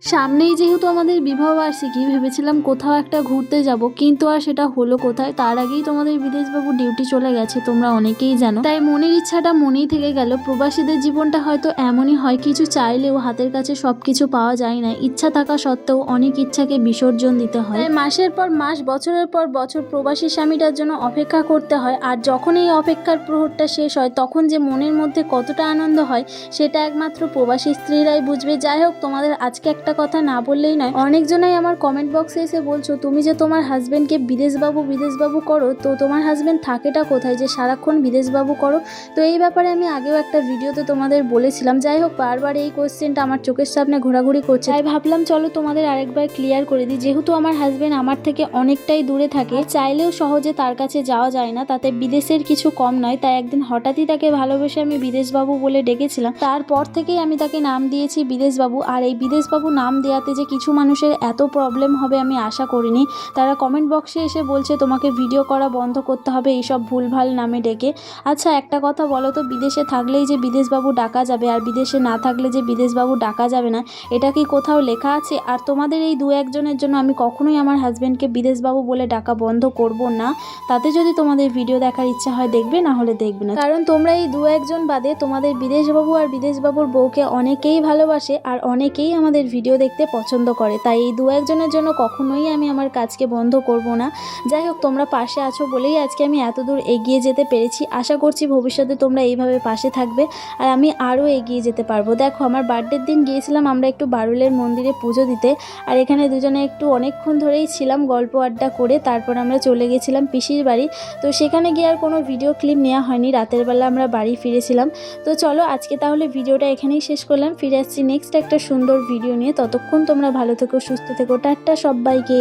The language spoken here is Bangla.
সামনেই যেহেতু আমাদের বিবাহবার্ষিকী, ভেবেছিলাম কোথাও একটা ঘুরতে যাব, কিন্তু আর সেটা হলো কোথায়। তার আগেই তোমাদের বিদেশবাবু ডিউটি চলে গেছে, তোমরা অনেকেই জানো। তাই মনের ইচ্ছাটা মনেই থেকে গেল। প্রবাসীদের জীবনটা হয়তো এমনই হয়, কিছু চাইলেও হাতের কাছে সবকিছু পাওয়া যায় না। ইচ্ছা থাকা সত্ত্বেও অনেক ইচ্ছাকে বিসর্জন দিতে হয়। তাই মাসের পর মাস, বছরের পর বছর প্রবাসী স্বামীটার জন্য অপেক্ষা করতে হয়। আর যখন এই অপেক্ষার প্রহরটা শেষ হয়, তখন যে মনের মধ্যে কতটা আনন্দ হয় সেটা একমাত্র প্রবাসী স্ত্রীরাই বুঝবে। যাই হোক, তোমাদের আজকে একটা কথা না বললেই নয়। অনেকজনাই আমার কমেন্ট বক্সে এসে বলছো, তুমি যে তোমার হাজবেন্ডকে বিদেশবাবু করো, তো তোমার হাজবেন্ড থাকেটা কোথায় যে সারাক্ষণ বিদেশবাবু করো? তো এই ব্যাপারে আমি আগেও একটা ভিডিওতে তোমাদের বলেছিলাম। যাই হোক, বারবার এই কোশ্চেনটা আমার চোখের সামনে ঘোরাঘুরি করছে, তাই ভাবলাম চলো তোমাদের আরেকবার ক্লিয়ার করে দিই। যেহেতু আমার হাজবেন্ড আমার থেকে অনেকটাই দূরে থাকে, চাইলেও সহজে তার কাছে যাওয়া যায় না, তাতে বিদেশের কিছু কম নয়। তাই একদিন হঠাৎই তাকে ভালোবেসে আমি বিদেশবাবু বলে ডেকেছিলাম। তারপর থেকেই আমি তাকে নাম দিয়েছি বিদেশবাবু। আর এই বিদেশবাবু নাম দেওয়াতে যে কিছু মানুষের এত প্রবলেম হবে আমি আশা করিনি। তারা কমেন্ট বক্সে এসে বলছে তোমাকে ভিডিও করা বন্ধ করতে হবে এইসব ভুলভাল নামে ডেকে। আচ্ছা, একটা কথা বলো তো, বিদেশে থাকলেই যে বিদেশবাবু ডাকা যাবে আর বিদেশে না থাকলে যে বিদেশবাবু ডাকা যাবে না, এটা কি কোথাও লেখা আছে? আর তোমাদের এই দু একজনের জন্য আমি কখনোই আমার হাজব্যান্ডকে বিদেশবাবু বলে ডাকা বন্ধ করব না। তাতে যদি তোমাদের ভিডিও দেখার ইচ্ছা হয় দেখবে, না হলে দেখবে না। কারণ তোমরা এই দু একজন বাদে তোমাদের বিদেশবাবু আর বিদেশবাবুর বউকে অনেকেই ভালোবাসে আর অনেকেই আমাদের ভিডিও দেখতে পছন্দ করে। তাই এই দু একজনের জন্য কখনোই আমি আমার কাজকে বন্ধ করব না। যাই হোক, তোমরা পাশে আছো বলেই আজকে আমি এত দূর এগিয়ে যেতে পেরেছি। আশা করছি ভবিষ্যতে তোমরা এইভাবে পাশে থাকবে আর আমি আরও এগিয়ে যেতে পারবো। দেখো, আমার বার্থডের দিন গিয়েছিলাম আমরা একটু বারুলের মন্দিরে পুজো দিতে, আর এখানে দুজনে একটু অনেকক্ষণ ধরেই ছিলাম গল্প আড্ডা করে। তারপর আমরা চলে গেছিলাম পিসির বাড়ি। তো সেখানে গিয়ে আর কোনো ভিডিও ক্লিপ নেওয়া হয়নি, রাতের বেলা আমরা বাড়ি ফিরেছিলাম। তো চলো আজকে তাহলে ভিডিওটা এখানেই শেষ করলাম। ফিরে আসছি নেক্সট একটা সুন্দর ভিডিও নিয়ে। ততক্ষণ তোমরা ভালো থেকো, সুস্থ থেকো, টাটা সবাইকে।